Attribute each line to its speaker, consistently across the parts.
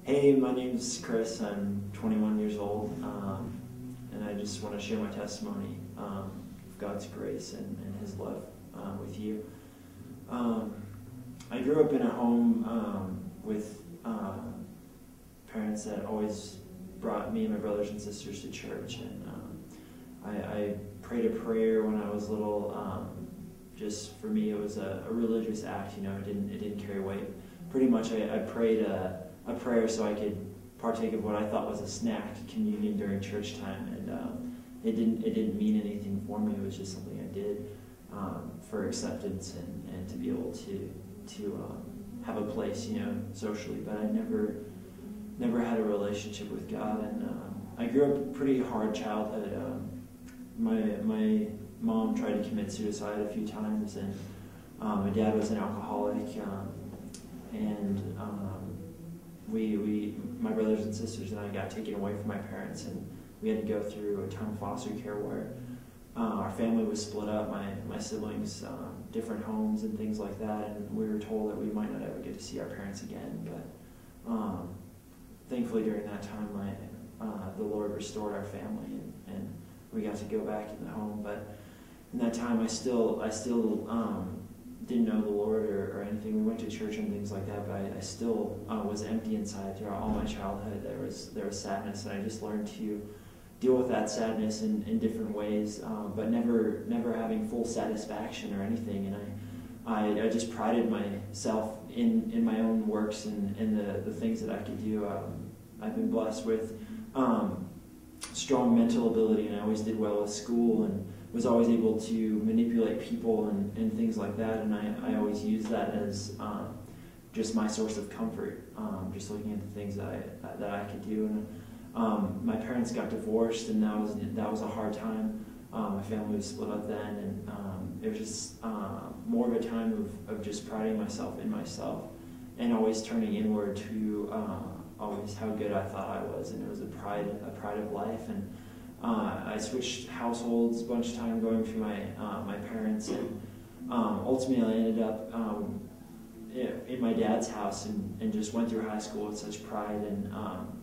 Speaker 1: Hey, my name's Chris. I'm 21 years old, and I just want to share my testimony of God's grace and His love with you. I grew up in a home with parents that always brought me and my brothers and sisters to church, and I prayed a prayer when I was little. Just for me, it was a religious act. You know, it didn't carry weight. Pretty much, I prayed a prayer so I could partake of what I thought was a snack communion during church time, and it didn't mean anything for me. It was just something I did for acceptance and to be able to have a place, you know, socially. But I never had a relationship with God, and I grew up a pretty hard childhood. My mom tried to commit suicide a few times, and my dad was an alcoholic, and my brothers and sisters and I got taken away from my parents, and we had to go through a time of foster care where our family was split up, my siblings, different homes and things like that, and we were told that we might not ever get to see our parents again. But thankfully during that time, the Lord restored our family, and we got to go back in the home. But in that time, I still didn't know the Lord or anything. We went to church and things like that, but I still was empty inside. Throughout all my childhood, there was sadness, and I just learned to deal with that sadness in different ways, but never having full satisfaction or anything. And I just prided myself in my own works and the things that I could do. I've been blessed with strong mental ability, and I always did well at school, and was always able to manipulate people and things like that, and I always used that as just my source of comfort, just looking at the things that I could do. And my parents got divorced, and that was a hard time. My family was split up then, and it was just more of a time of just priding myself in myself, and always turning inward to always how good I thought I was, and it was a pride of life. And I switched households a bunch of time going through my parents, and ultimately I ended up in my dad's house, and just went through high school with such pride and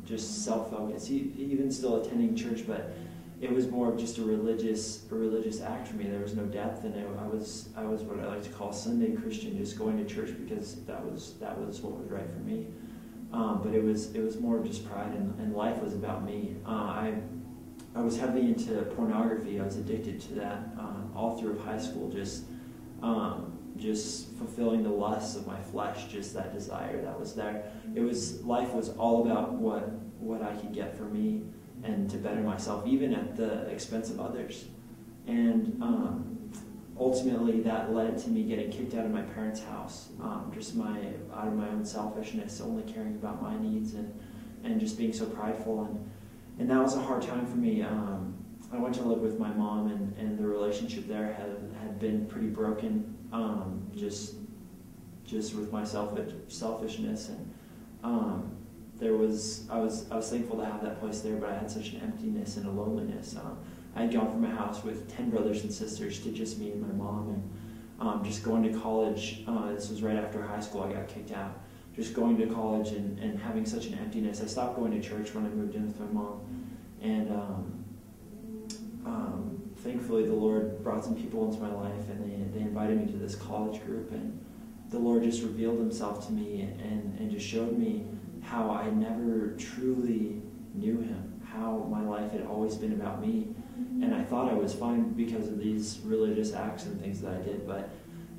Speaker 1: just self-focus. Even still attending church, but it was more of just a religious act for me. There was no depth, and I was what I like to call Sunday Christian, just going to church because that was what was right for me. But it was more of just pride, and life was about me. I was heavily into pornography. I was addicted to that all through high school, just fulfilling the lusts of my flesh, just that desire that was there. Life was all about what I could get for me and to better myself, even at the expense of others. And ultimately that led to me getting kicked out of my parents' house, just out of my own selfishness, only caring about my needs and just being so prideful. And that was a hard time for me. I went to live with my mom, and the relationship there had been pretty broken, just with my selfishness. And I was thankful to have that place there, but I had such an emptiness and a loneliness. I had gone from a house with 10 brothers and sisters to just me and my mom, and just going to college. This was right after high school. I got kicked out. Just going to college and having such an emptiness. I stopped going to church when I moved in with my mom, and thankfully the Lord brought some people into my life, and they invited me to this college group, and the Lord just revealed Himself to me and just showed me how I never truly knew Him, how my life had always been about me, and I thought I was fine because of these religious acts and things that I did, but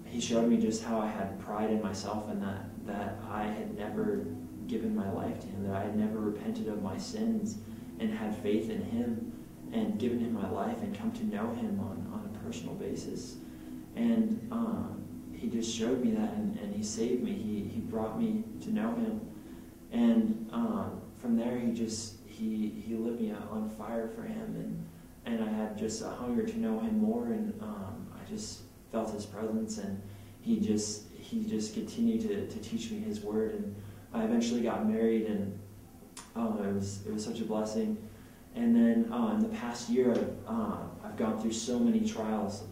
Speaker 1: He showed me just how I had pride in myself, and that I had never given my life to Him, that I had never repented of my sins and had faith in Him and given Him my life and come to know Him on a personal basis. And He just showed me that, and He saved me. He brought me to know Him. And from there, He lit me on fire for Him, and I had just a hunger to know Him more, and I just felt His presence, and He just continued to teach me His Word, and I eventually got married, and it was such a blessing. And then in the past year, I've gone through so many trials.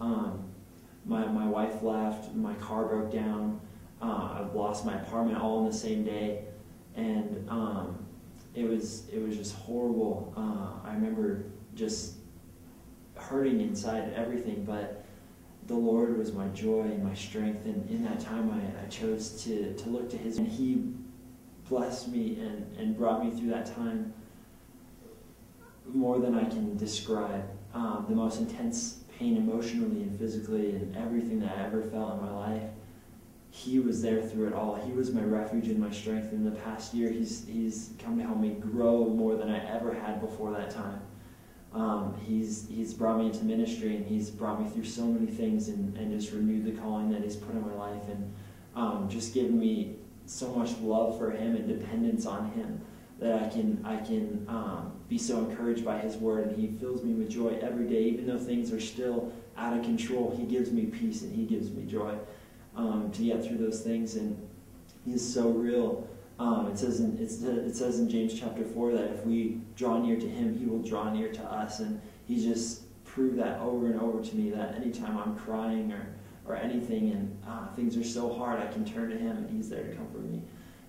Speaker 1: My wife left, my car broke down, I've lost my apartment all in the same day, and it was just horrible. I remember just hurting inside everything, but the Lord was my joy and my strength, and in that time I chose to look to His, and He blessed me and brought me through that time more than I can describe. The most intense pain emotionally and physically and everything that I ever felt in my life, He was there through it all. He was my refuge and my strength. In the past year, He's come to help me grow more than I ever had before that time. He's brought me into ministry, and He's brought me through so many things, and just renewed the calling that He's put in my life, and just given me so much love for Him and dependence on Him, that I can be so encouraged by His word, and He fills me with joy every day. Even though things are still out of control, He gives me peace and He gives me joy to get through those things, and He is so real. It says in James chapter 4 that if we draw near to Him, He will draw near to us, and He just proved that over and over to me, that anytime I'm crying or anything, and things are so hard, I can turn to Him, and He's there to comfort me.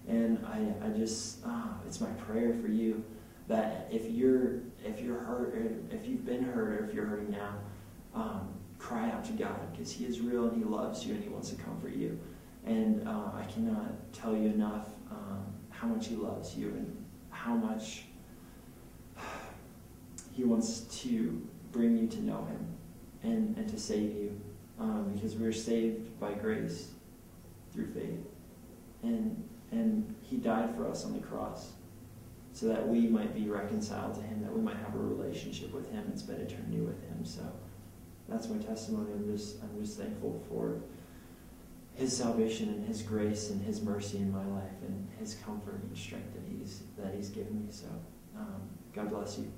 Speaker 1: And I just it's my prayer for you that if you're hurt, or if you've been hurt, or if you're hurting now, cry out to God, because He is real and He loves you and He wants to comfort you. And I cannot tell you enough how much He loves you, and how much He wants to bring you to know Him and to save you, because we're saved by grace through faith. And He died for us on the cross so that we might be reconciled to Him, that we might have a relationship with Him and spend eternity with Him. So that's my testimony. I'm just thankful for His salvation and His grace and His mercy in my life, and His comfort and strength that He's given me. So God bless you.